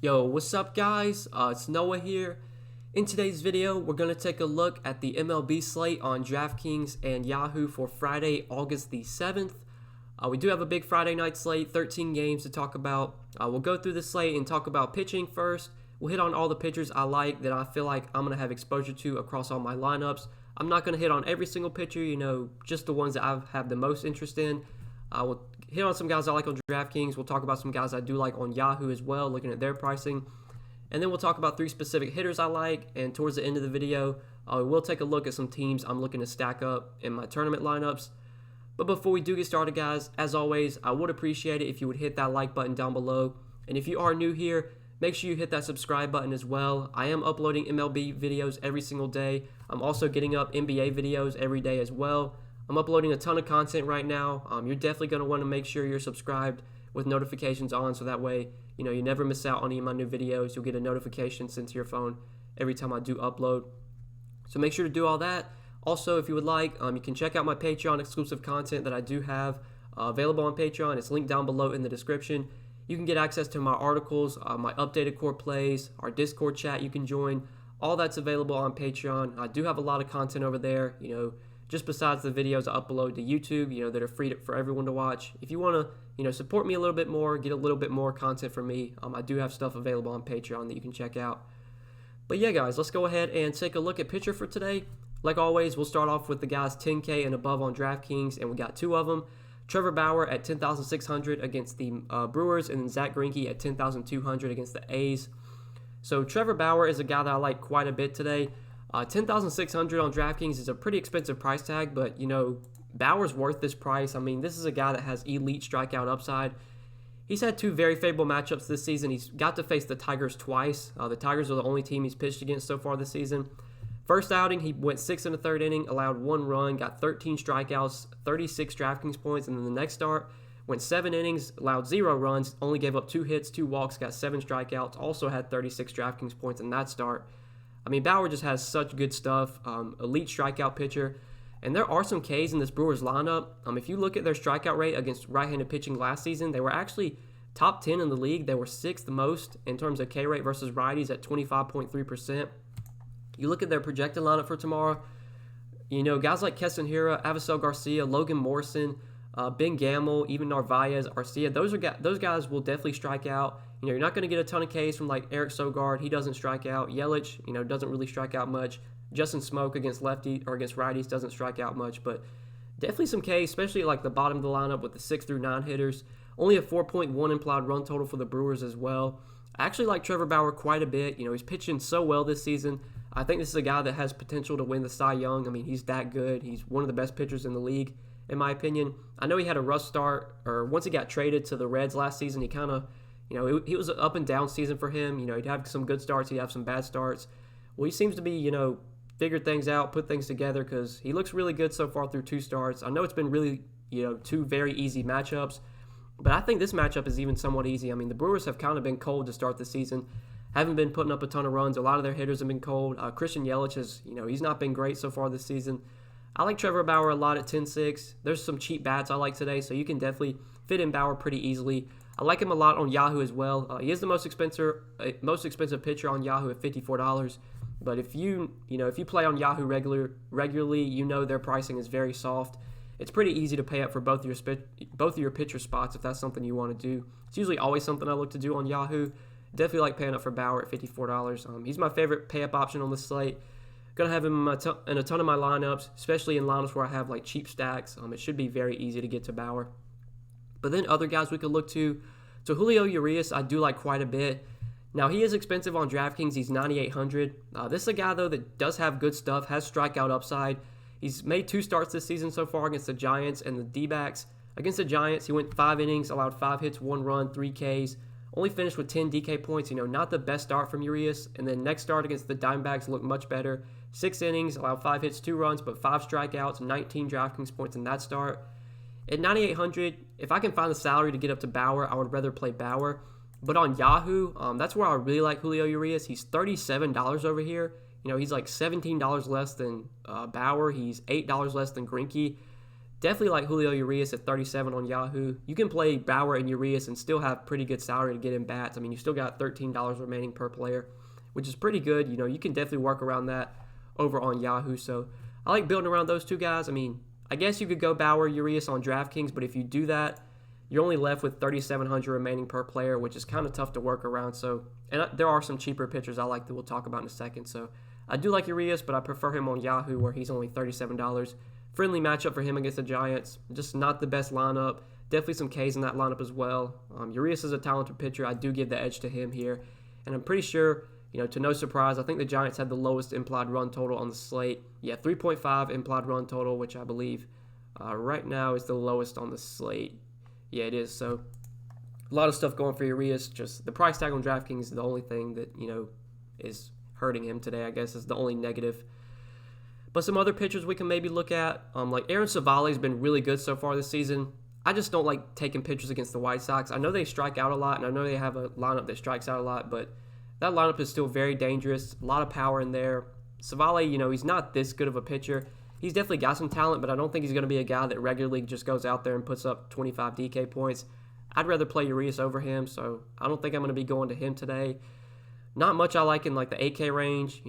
Yo, what's up guys? It's Noah here. In today's video, we're going to take a look at the MLB slate on Draftkings and Yahoo for Friday, August the 7th. We do have a big Friday night slate, 13 games to talk about. We'll go through the slate and talk about pitching first. We'll hit on all the pitchers I like that I feel like I'm going to have exposure to across all my lineups. I'm not going to hit on every single pitcher, just the ones that I have the most interest in. We'll hit on some guys I like on DraftKings. We'll talk about some guys I do like on Yahoo as well, looking at their pricing. And then we'll talk about three specific hitters I like. And towards the end of the video, we'll take a look at some teams I'm looking to stack up in my tournament lineups. But before we do get started, guys, as always, I would appreciate it if you would hit that like button down below. And if you are new here, make sure you hit that subscribe button as well. I am uploading MLB videos every single day. I'm also getting up NBA videos every day as well. I'm uploading a ton of content right now. You're definitely going to want to make sure you're subscribed with notifications on, so that way you never miss out on any of my new videos. You'll get a notification sent to your phone every time I do upload. So make sure to do all that. Also, if you would like, you can check out my Patreon exclusive content that I do have available on Patreon. It's linked down below in the description. You can get access to my articles, my updated core plays, our Discord chat you can join. All that's available on Patreon. I do have a lot of content over there, just besides the videos I upload to YouTube, that are free for everyone to watch. If you want to, support me a little bit more, get a little bit more content from me, I do have stuff available on Patreon that you can check out. But yeah, guys, let's go ahead and take a look at pitcher for today. Like always, we'll start off with the guys 10K and above on DraftKings, and we got two of them. Trevor Bauer at 10,600 against the Brewers, and then Zach Greinke at 10,200 against the A's. So Trevor Bauer is a guy that I like quite a bit today. 10,600 on DraftKings is a pretty expensive price tag, but Bauer's worth this price. I mean, this is a guy that has elite strikeout upside. He's had two very favorable matchups this season. He's got to face the Tigers twice. The Tigers are the only team he's pitched against so far this season. First outing, he went 6 in the third inning, allowed 1 run, got 13 strikeouts, 36 DraftKings points, and then the next start went 7 innings, allowed 0 runs, only gave up 2 hits, 2 walks, got 7 strikeouts, also had 36 DraftKings points in that start. I mean, Bauer just has such good stuff, elite strikeout pitcher. And there are some Ks in this Brewers lineup. If you look at their strikeout rate against right-handed pitching last season, they were actually top 10 in the league. They were 6th most in terms of K rate versus righties at 25.3%. You look at their projected lineup for tomorrow, guys like Keston Hiura, Avisel Garcia, Logan Morrison, Ben Gamel, even Narvaez, Arcia, those guys will definitely strike out. You're not going to get a ton of Ks from like Eric Sogard. He doesn't strike out. Yelich, doesn't really strike out much. Justin Smoke against lefty or against righties doesn't strike out much, but definitely some Ks, especially like the bottom of the lineup with the 6 through 9 hitters. Only a 4.1 implied run total for the Brewers as well. I actually like Trevor Bauer quite a bit. He's pitching so well this season. I think this is a guy that has potential to win the Cy Young. I mean, he's that good. He's one of the best pitchers in the league, in my opinion. I know he had a rough start, or once he got traded to the Reds last season, he kind of, it was an up and down season for him. He'd have some good starts, he'd have some bad starts. Well, he seems to be, figured things out, put things together, because he looks really good so far through 2 starts. I know it's been really, 2 very easy matchups, but I think this matchup is even somewhat easy. I mean, the Brewers have kind of been cold to start the season. Haven't been putting up a ton of runs. A lot of their hitters have been cold. Christian Yelich has, he's not been great so far this season. I like Trevor Bauer a lot at 10-6. There's some cheap bats I like today, so you can definitely fit in Bauer pretty easily. I like him a lot on Yahoo as well. He is the most expensive pitcher on Yahoo at $54. But if you play on Yahoo regularly, their pricing is very soft. It's pretty easy to pay up for both of your pitcher spots if that's something you want to do. It's usually always something I look to do on Yahoo. Definitely like paying up for Bauer at $54. He's my favorite pay-up option on the slate. Gonna have him in a ton of my lineups, especially in lineups where I have like cheap stacks. It should be very easy to get to Bauer. But then other guys we could look to. So Julio Urias, I do like quite a bit. Now he is expensive on DraftKings. He's $9,800. This is a guy though that does have good stuff, has strikeout upside. He's made 2 starts this season so far against the Giants and the D-backs. Against the Giants, he went 5 innings, allowed 5 hits, 1 run, 3 Ks. Only finished with 10 DK points, not the best start from Urias. And then next start against the Diamondbacks looked much better. 6 innings, allowed 5 hits, 2 runs, but 5 strikeouts, 19 DraftKings points in that start. At $9,800, if I can find the salary to get up to Bauer, I would rather play Bauer. But on Yahoo, that's where I really like Julio Urias. He's $37 over here. He's like $17 less than Bauer. He's $8 less than Greinke. Definitely like Julio Urias at 37 on Yahoo. You can play Bauer and Urias and still have pretty good salary to get in bats. I mean, you still got $13 remaining per player, which is pretty good. You can definitely work around that over on Yahoo. So I like building around those two guys. I mean, I guess you could go Bauer, Urias on Draftkings, but if you do that, you're only left with 3,700 remaining per player, which is kind of tough to work around. So, and there are some cheaper pitchers I like that we'll talk about in a second. So I do like Urias, but I prefer him on Yahoo where he's only $37. Friendly matchup for him against the Giants. Just not the best lineup. Definitely some Ks in that lineup as well. Urias is a talented pitcher. I do give the edge to him here. And I'm pretty sure, to no surprise, I think the Giants had the lowest implied run total on the slate. Yeah, 3.5 implied run total, which I believe right now is the lowest on the slate. Yeah, it is. So a lot of stuff going for Urias. Just the price tag on DraftKings is the only thing that, is hurting him today, I guess, is the only negative. But some other pitchers we can maybe look at, like Aaron Savali has been really good so far this season. I just don't like taking pitchers against the White Sox. I know they strike out a lot, and I know they have a lineup that strikes out a lot, but that lineup is still very dangerous. A lot of power in there. Savali, he's not this good of a pitcher. He's definitely got some talent, but I don't think he's going to be a guy that regularly just goes out there and puts up 25 DK points. I'd rather play Urias over him, so I don't think I'm going to be going to him today. Not much I like in like the 8K range.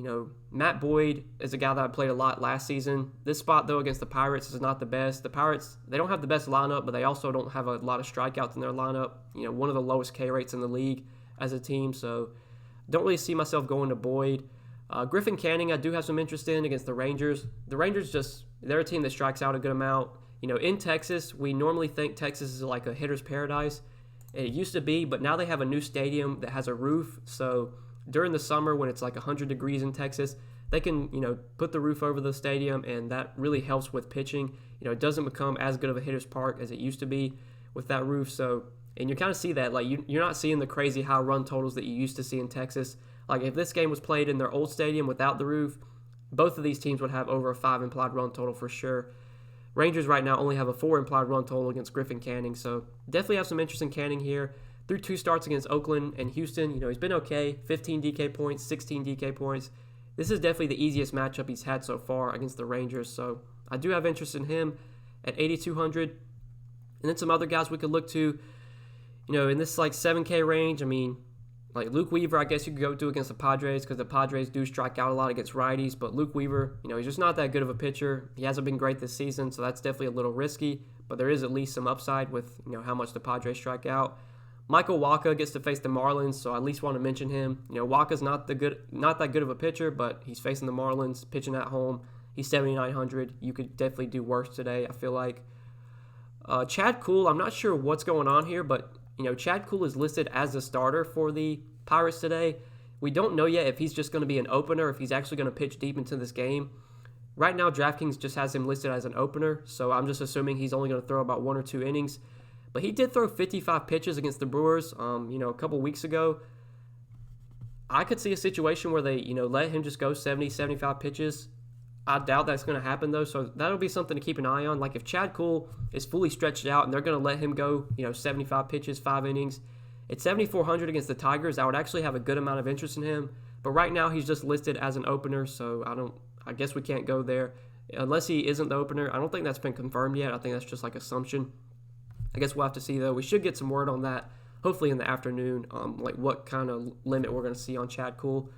Matt Boyd is a guy that I played a lot last season. This spot, though, against the Pirates is not the best. The Pirates, they don't have the best lineup, but they also don't have a lot of strikeouts in their lineup. One of the lowest K rates in the league as a team, so don't really see myself going to Boyd. Griffin Canning, I do have some interest in against the Rangers. The Rangers they're a team that strikes out a good amount. In Texas, we normally think Texas is like a hitter's paradise. It used to be, but now they have a new stadium that has a roof, so during the summer when it's like 100 degrees in Texas, they can, put the roof over the stadium, and that really helps with pitching. It doesn't become as good of a hitter's park as it used to be with that roof. So, and you kind of see that, like you're not seeing the crazy high run totals that you used to see in Texas. Like if this game was played in their old stadium without the roof, both of these teams would have over a 5 implied run total for sure. Rangers right now only have a 4 implied run total against Griffin Canning, so definitely have some interest in Canning here. Through 2 starts against Oakland and Houston, he's been okay. 15 DK points, 16 DK points. This is definitely the easiest matchup he's had so far against the Rangers, so I do have interest in him at 8,200. And then some other guys we could look to, in this like 7K range. I mean, like Luke Weaver, I guess you could go to against the Padres because the Padres do strike out a lot against righties. But Luke Weaver, he's just not that good of a pitcher. He hasn't been great this season, so that's definitely a little risky. But there is at least some upside with, how much the Padres strike out. Michael Wacha gets to face the Marlins, so I at least want to mention him. Wacha's not that good of a pitcher, but he's facing the Marlins, pitching at home. He's 7,900. You could definitely do worse today, I feel like. Chad Kuhl, I'm not sure what's going on here, but Chad Kuhl is listed as a starter for the Pirates today. We don't know yet if he's just going to be an opener, if he's actually going to pitch deep into this game. Right now, DraftKings just has him listed as an opener, so I'm just assuming he's only going to throw about 1 or 2 innings. But he did throw 55 pitches against the Brewers, a couple weeks ago. I could see a situation where they, let him just go 70, 75 pitches. I doubt that's going to happen, though, so that'll be something to keep an eye on. Like, if Chad Kuhl is fully stretched out and they're going to let him go, 75 pitches, 5 innings, at 7,400 against the Tigers, I would actually have a good amount of interest in him. But right now, he's just listed as an opener, so I guess we can't go there. Unless he isn't the opener. I don't think that's been confirmed yet. I think that's just like assumption. I guess we'll have to see, though. We should get some word on that, hopefully in the afternoon, like what kind of limit we're going to see on Chad Kuhl.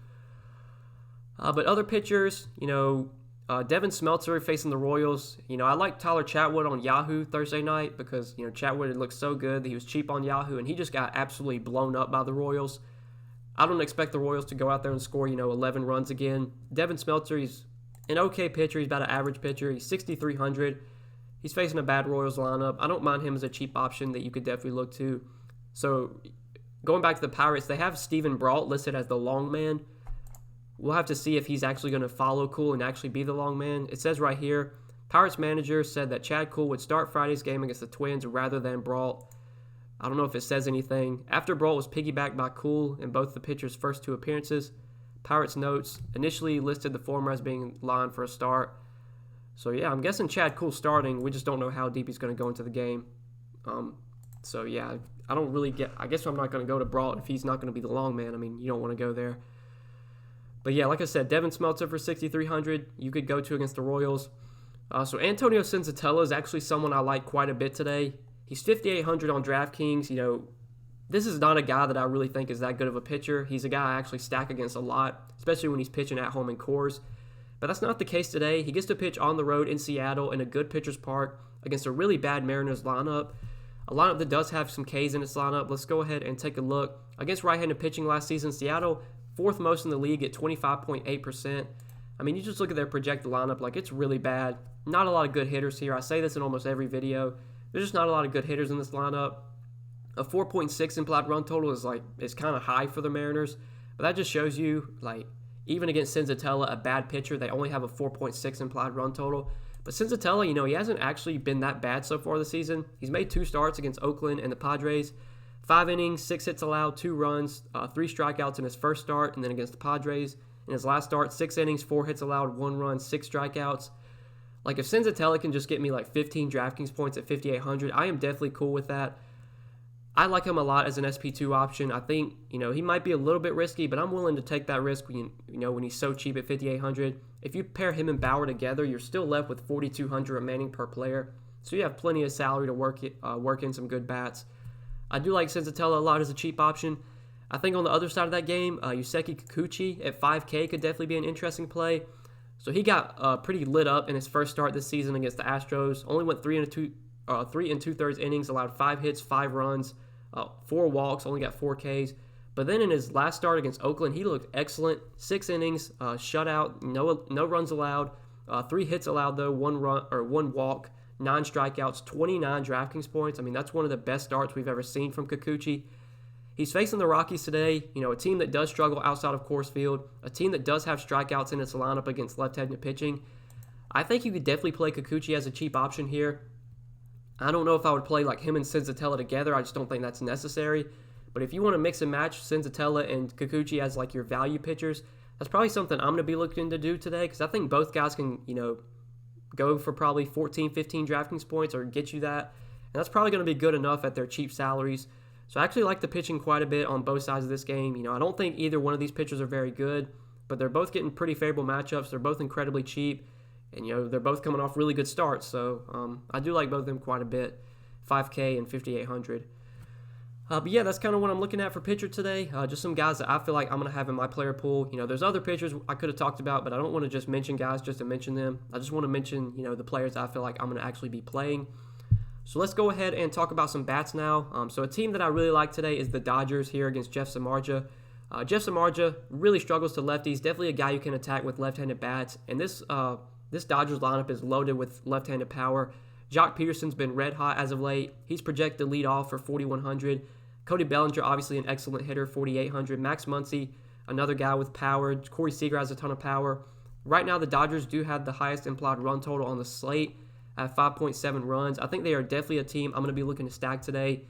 But other pitchers, Devin Smeltzer facing the Royals. I like Tyler Chatwood on Yahoo Thursday night because, Chatwood looked so good that he was cheap on Yahoo, and he just got absolutely blown up by the Royals. I don't expect the Royals to go out there and score, 11 runs again. Devin Smeltzer, he's an okay pitcher. He's about an average pitcher. He's 6,300. He's facing a bad Royals lineup. I don't mind him as a cheap option that you could definitely look to. So, going back to the Pirates, they have Steven Brault listed as the long man. We'll have to see if he's actually going to follow Kuhl and actually be the long man. It says right here, Pirates manager said that Chad Kuhl would start Friday's game against the Twins rather than Brault. I don't know if it says anything. After Brault was piggybacked by Kuhl in both the pitcher's first 2 appearances, Pirates notes initially listed the former as being in line for a start. So, yeah, I'm guessing Chad Kuhl starting. We just don't know how deep he's going to go into the game. So, yeah, I don't really get – I guess I'm not going to go to Brault if he's not going to be the long man. I mean, you don't want to go there. But, yeah, like I said, Devin Smeltzer for 6,300 you could go to against the Royals. So Antonio Senzatella is actually someone I like quite a bit today. He's 5,800 on DraftKings. This is not a guy that I really think is that good of a pitcher. He's a guy I actually stack against a lot, especially when he's pitching at home in Coors. But that's not the case today. He gets to pitch on the road in Seattle in a good pitcher's park against a really bad Mariners lineup. A lineup that does have some Ks in its lineup. Let's go ahead and take a look. Against right-handed pitching last season, Seattle, fourth most in the league at 25.8%. I mean, you just look at their projected lineup, like it's really bad. Not a lot of good hitters here. I say this in almost every video. There's just not a lot of good hitters in this lineup. A 4.6 implied run total is kind of high for the Mariners, but that just shows you, like, even against Senzatella, a bad pitcher, they only have a 4.6 implied run total. But Senzatella, he hasn't actually been that bad so far this season. He's made 2 starts against Oakland and the Padres. 5 innings, 6 hits allowed, 2 runs, 3 strikeouts in his first start, and then against the Padres. In his last start, 6 innings, 4 hits allowed, 1 run, 6 strikeouts. Like, if Senzatella can just get me like 15 DraftKings points at 5,800, I am definitely cool with that. I like him a lot as an SP2 option. I think, he might be a little bit risky, but I'm willing to take that risk when he's so cheap at 5,800. If you pair him and Bauer together, you're still left with 4,200 remaining per player. So you have plenty of salary to work in some good bats. I do like Senzatella a lot as a cheap option. I think on the other side of that game, Yuseki Kikuchi at 5K could definitely be an interesting play. So he got pretty lit up in his first start this season against the Astros. Only went 3 2/3 innings, allowed 5 hits, 5 runs, 4 walks, only got 4 Ks. But then in his last start against Oakland, he looked excellent. 6 innings, shutout, no runs allowed, 3 hits allowed though, 1 walk, 9 strikeouts, 29 DraftKings points. I mean, that's one of the best starts we've ever seen from Kikuchi. He's facing the Rockies today, a team that does struggle outside of Coors Field, a team that does have strikeouts in its lineup against left-handed pitching. I think you could definitely play Kikuchi as a cheap option here. I don't know if I would play like him and Senzatella together. I just don't think that's necessary. But if you want to mix and match Senzatella and Kikuchi as like your value pitchers, that's probably something I'm going to be looking to do today because I think both guys can, go for probably 14, 15 DraftKings points or get you that. And that's probably going to be good enough at their cheap salaries. So I actually like the pitching quite a bit on both sides of this game. I don't think either one of these pitchers are very good, but they're both getting pretty favorable matchups. They're both incredibly cheap. And, they're both coming off really good starts. So I do like both of them quite a bit, 5K and 5,800. But yeah, that's kind of what I'm looking at for pitcher today. Just some guys that I feel like I'm going to have in my player pool. There's other pitchers I could have talked about, but I don't want to just mention guys just to mention them. I just want to mention, the players I feel like I'm going to actually be playing. So let's go ahead and talk about some bats now. So a team that I really like today is the Dodgers here against Jeff Samardzija. Jeff Samardzija really struggles to lefties. Definitely a guy you can attack with left-handed bats. And this Dodgers lineup is loaded with left-handed power. Jock Peterson's been red hot as of late. He's projected to lead off for 4,100. Cody Bellinger, obviously an excellent hitter, 4,800. Max Muncy, another guy with power. Corey Seager has a ton of power. Right now, the Dodgers do have the highest implied run total on the slate at 5.7 runs. I think they are definitely a team I'm going to be looking to stack today.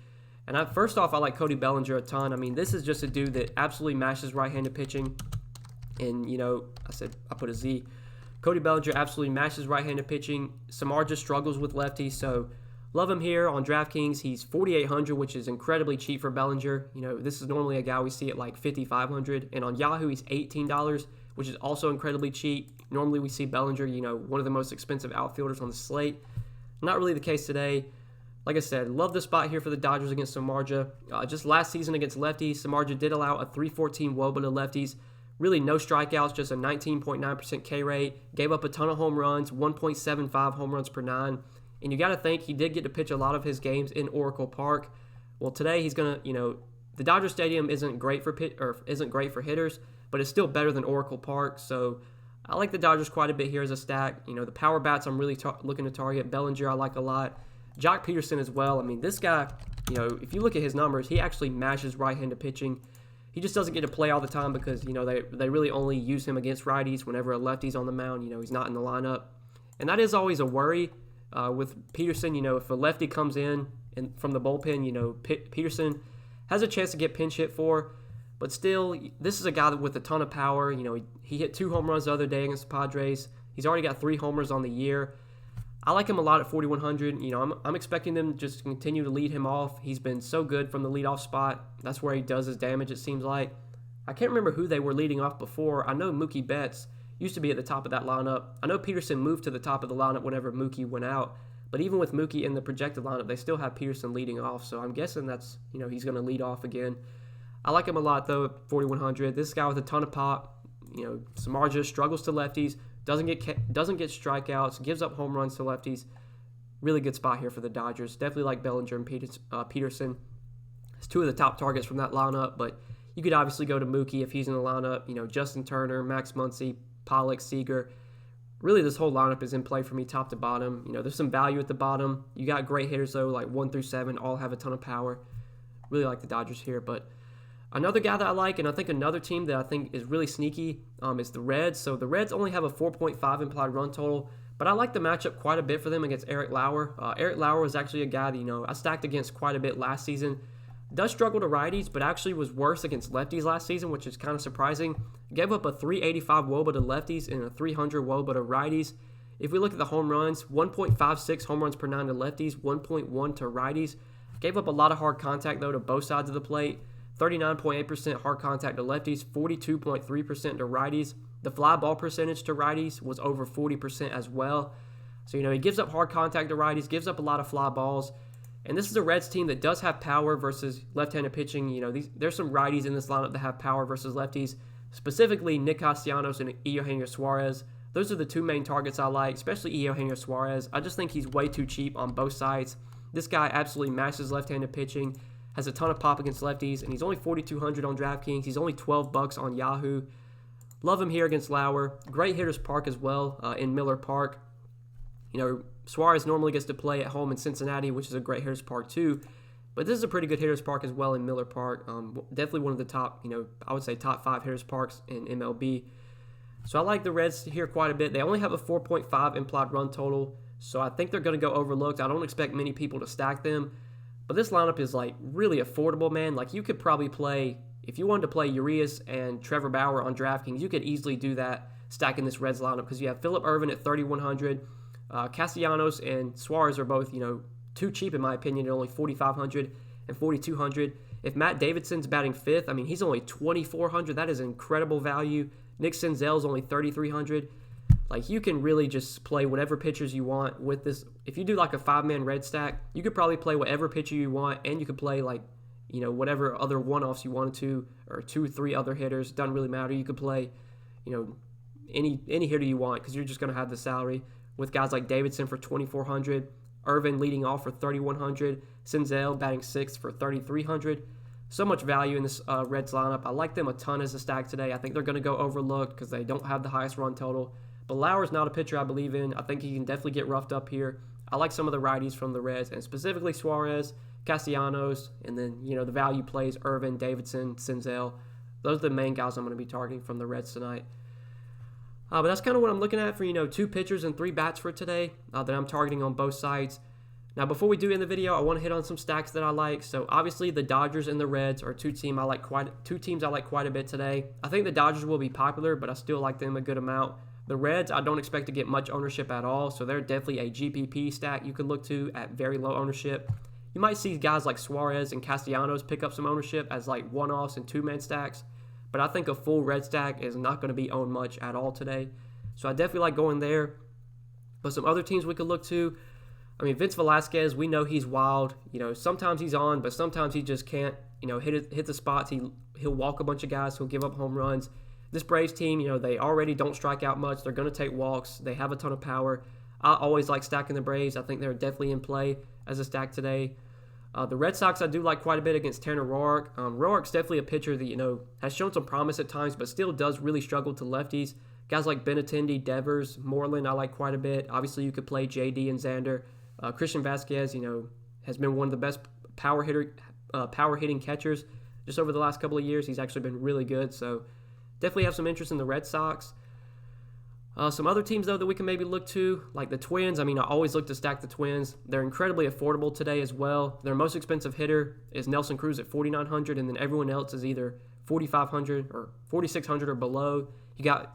And first off, I like Cody Bellinger a ton. I mean, this is just a dude that absolutely mashes right-handed pitching. And, I put a Z. Cody Bellinger absolutely mashes right-handed pitching. Samardzija struggles with lefties, so love him here on DraftKings. He's 4,800, which is incredibly cheap for Bellinger. This is normally a guy we see at like 5,500. And on Yahoo, he's $18, which is also incredibly cheap. Normally we see Bellinger, one of the most expensive outfielders on the slate. Not really the case today. Like I said, love the spot here for the Dodgers against Samardzija. Just last season against lefties, Samardzija did allow a 3.14 WOBA to lefties. Really no strikeouts, just a 19.9% K rate. Gave up a ton of home runs, 1.75 home runs per 9. And you got to think he did get to pitch a lot of his games in Oracle Park. Well, today he's going to, the Dodger Stadium isn't great for hitters, but it's still better than Oracle Park. So I like the Dodgers quite a bit here as a stack. The power bats I'm really looking to target. Bellinger I like a lot. Jock Peterson as well. I mean, this guy, if you look at his numbers, he actually mashes right-handed pitching. He just doesn't get to play all the time because, they really only use him against righties whenever a lefty's on the mound. He's not in the lineup. And that is always a worry with Peterson. If a lefty comes in and from the bullpen, Peterson has a chance to get pinch hit for. But still, this is a guy with a ton of power. He hit 2 home runs the other day against the Padres. He's already got 3 homers on the year. I like him a lot at 4,100. I'm expecting them to just continue to lead him off. He's been so good from the leadoff spot. That's where he does his damage, it seems like. I can't remember who they were leading off before. I know Mookie Betts, used to be at the top of that lineup. I know Peterson moved to the top of the lineup whenever Mookie went out, but even with Mookie in the projected lineup, they still have Peterson leading off, so I'm guessing that's, he's going to lead off again. I like him a lot, though, at 4,100. This guy with a ton of pop, Samardzija struggles to lefties, doesn't get strikeouts, gives up home runs to lefties. Really good spot here for the Dodgers. Definitely like Bellinger and Peterson. It's two of the top targets from that lineup, but you could obviously go to Mookie if he's in the lineup. Justin Turner, Max Muncy, Pollock, Seager. Really, this whole lineup is in play for me top to bottom. There's some value at the bottom. You got great hitters, though, like 1 through 7, all have a ton of power. Really like the Dodgers here, but another guy that I like, and I think another team that I think is really sneaky, is the Reds. So the Reds only have a 4.5 implied run total, but I like the matchup quite a bit for them against Eric Lauer. Eric Lauer was actually a guy that, I stacked against quite a bit last season. Does struggle to righties, but actually was worse against lefties last season, which is kind of surprising. Gave up a 385 WOBA to lefties and a 300 WOBA to righties. If we look at the home runs, 1.56 home runs per 9 to lefties, 1.1 to righties. Gave up a lot of hard contact, though, to both sides of the plate. 39.8% hard contact to lefties, 42.3% to righties. The fly ball percentage to righties was over 40% as well. So, he gives up hard contact to righties, gives up a lot of fly balls. And this is a Reds team that does have power versus left-handed pitching. There's some righties in this lineup that have power versus lefties, specifically Nick Castellanos and Eugenio Suarez. Those are the two main targets I like, especially Eugenio Suarez. I just think he's way too cheap on both sides. This guy absolutely masters left-handed pitching, has a ton of pop against lefties, and he's only 4,200 on DraftKings. He's only $12 on Yahoo. Love him here against Lauer. Great hitters park as well in Miller Park. Suarez normally gets to play at home in Cincinnati, which is a great hitters park too. But this is a pretty good hitters park as well in Miller Park. Definitely one of the top, I would say top 5 hitters parks in MLB. So I like the Reds here quite a bit. They only have a 4.5 implied run total, so I think they're going to go overlooked. I don't expect many people to stack them. But this lineup is really affordable, man. You could probably play, if you wanted to play Urias and Trevor Bauer on DraftKings, you could easily do that stacking this Reds lineup because you have Phillip Ervin at 3,100. Castellanos and Suarez are both, too cheap in my opinion at only 4,500 and 4,200. If Matt Davidson's batting 5th, he's only 2,400. That is incredible value. Nick Senzel's only 3,300. You can really just play whatever pitchers you want with this. If you do a 5-man red stack, you could probably play whatever pitcher you want, and you could play whatever other one-offs you wanted to, or 2-3 other hitters. Doesn't really matter. You could play, any hitter you want because you're just going to have the salary with guys like Davidson for 2,400, Irvin leading off for 3,100, Senzel batting 6th for 3,300. So much value in this Reds lineup. I like them a ton as a stack today. I think they're going to go overlooked because they don't have the highest run total. But Lauer's not a pitcher I believe in. I think he can definitely get roughed up here. I like some of the righties from the Reds, and specifically Suarez, Castellanos, and then, the value plays, Irvin, Davidson, Senzel. Those are the main guys I'm going to be targeting from the Reds tonight. But that's kind of what I'm looking at for, 2 pitchers and 3 bats for today that I'm targeting on both sides. Now, before we do end the video, I want to hit on some stacks that I like. So, obviously, the Dodgers and the Reds are two teams I like quite a bit today. I think the Dodgers will be popular, but I still like them a good amount. The Reds, I don't expect to get much ownership at all, so they're definitely a GPP stack you can look to at very low ownership. You might see guys like Suarez and Castellanos pick up some ownership as one-offs and 2-man stacks, but I think a full Red stack is not going to be owned much at all today. So I definitely like going there. But some other teams we could look to, Vince Velasquez, we know he's wild. Sometimes he's on, but sometimes he just can't, hit the spots. He'll walk a bunch of guys. He'll give up home runs. This Braves team, they already don't strike out much. They're going to take walks. They have a ton of power. I always like stacking the Braves. I think they're definitely in play as a stack today. The Red Sox I do like quite a bit against Tanner Roark. Roark's definitely a pitcher that, has shown some promise at times, but still does really struggle to lefties. Guys like Benintendi, Devers, Moreland I like quite a bit. Obviously, you could play JD and Xander. Christian Vasquez, has been one of the best power hitting catchers just over the last couple of years. He's actually been really good, so definitely have some interest in the Red Sox. Some other teams, though, that we can maybe look to, like the Twins. I always look to stack the Twins. They're incredibly affordable today as well. Their most expensive hitter is Nelson Cruz at 4,900, and then everyone else is either 4,500 or 4,600 or below.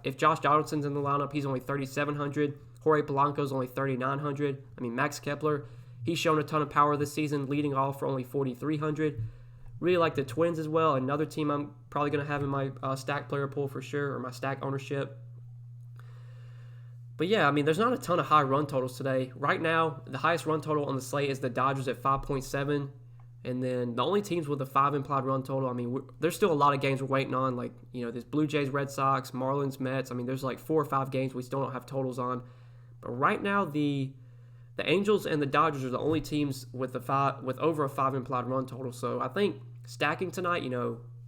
If Josh Donaldson's in the lineup, he's only 3,700. Jorge Polanco's only 3,900. Max Kepler, he's shown a ton of power this season, leading off for only 4,300. Really like the Twins as well. Another team I'm probably going to have in my stack player pool for sure, or my stack ownership. But yeah, I mean, there's not a ton of high run totals today. Right now, the highest run total on the slate is the Dodgers at 5.7. And then the only teams with a 5 implied run total, I mean, there's still a lot of games we're waiting on. Like, there's Blue Jays, Red Sox, Marlins, Mets. I mean, there's like 4 or 5 games we still don't have totals on. But right now, the Angels and the Dodgers are the only teams with over a 5 implied run total. So I think stacking tonight,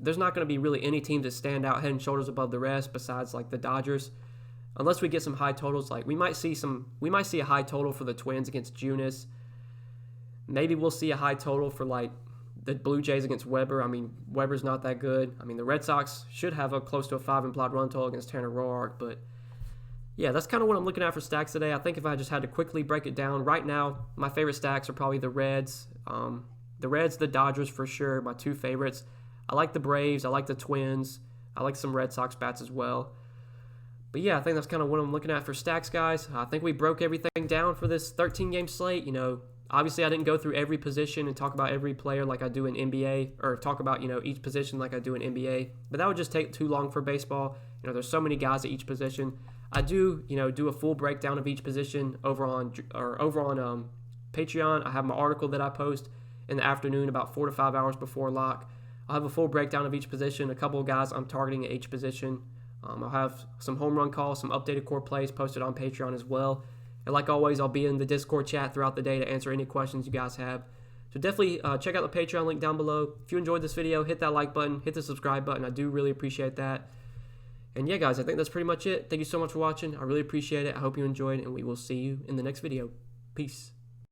there's not going to be really any teams that stand out head and shoulders above the rest besides like the Dodgers. Unless we get some high totals, like we might see a high total for the Twins against Junis. Maybe we'll see a high total for like the Blue Jays against Weber. I mean, Weber's not that good. I mean, the Red Sox should have close to a 5 implied run total against Tanner Roark, but yeah, that's kind of what I'm looking at for stacks today. I think if I just had to quickly break it down, right now, my favorite stacks are probably the Reds. The Dodgers for sure, my 2 favorites. I like the Braves. I like the Twins. I like some Red Sox bats as well. But yeah, I think that's kind of what I'm looking at for stacks, guys. I think we broke everything down for this 13-game slate. Obviously I didn't go through every position and talk about every player like I do in NBA, or talk about, each position like I do in NBA. But that would just take too long for baseball. There's so many guys at each position. I do, do a full breakdown of each position over on Patreon. I have my article that I post in the afternoon about 4 to 5 hours before lock. I'll have a full breakdown of each position, a couple of guys I'm targeting at each position. I'll have some home run calls, some updated core plays posted on Patreon as well. And like always, I'll be in the Discord chat throughout the day to answer any questions you guys have. So definitely check out the Patreon link down below. If you enjoyed this video, hit that like button, hit the subscribe button. I do really appreciate that. And yeah, guys, I think that's pretty much it. Thank you so much for watching. I really appreciate it. I hope you enjoyed, and we will see you in the next video. Peace.